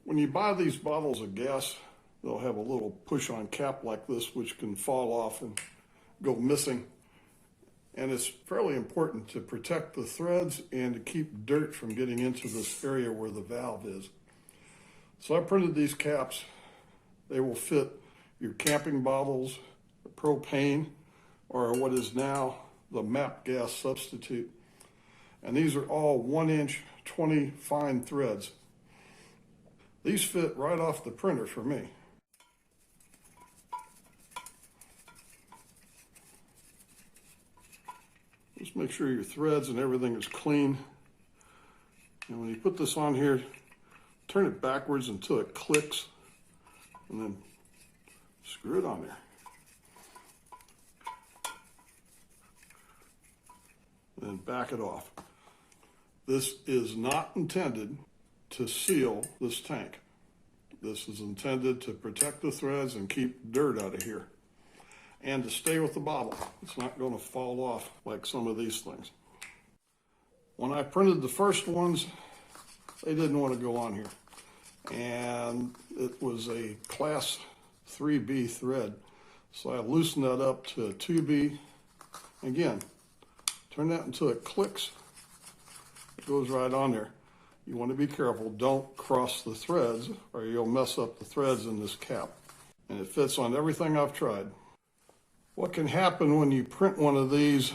When you buy these bottles of gas, they'll have a little push-on cap like this, which can fall off and go missing. And it's fairly important to protect the threads and to keep dirt from getting into this area where the valve is. So I printed these caps. They will fit your camping bottles, propane, or what is now the MAP gas substitute. And these are all 1-inch 20 fine threads. These fit right off the printer for me. Just make sure your threads and everything is clean. And when you put this on here, turn it backwards until it clicks, and then screw it on there. And then back it off. This is not intended to seal this tank. This is intended to protect the threads and keep dirt out of here, and to stay with the bottle. It's not going to fall off like some of these things. When I printed the first ones, they didn't want to go on here. And it was a class 3B thread. So I loosened that up to a 2B. Again, turn that until it clicks. It goes right on there. You want to be careful. Don't cross the threads or you'll mess up the threads in this cap. And it fits on everything I've tried. What can happen when you print one of these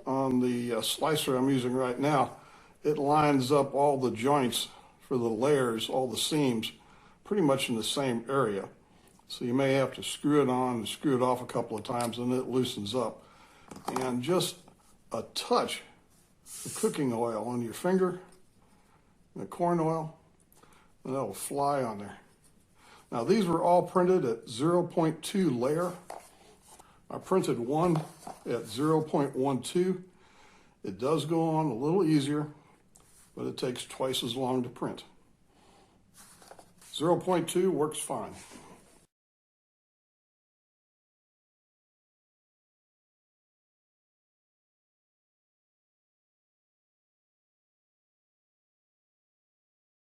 on the slicer I'm using right now, it lines up all the joints for the layers, all the seams, pretty much in the same area. So you may have to screw it on and screw it off a couple of times, and it loosens up. And just a touch of cooking oil on your finger, the corn oil, and that'll fly on there. Now these were all printed at 0.2 layer. I printed one at 0.12. It does go on a little easier, but it takes twice as long to print. 0.2 works fine.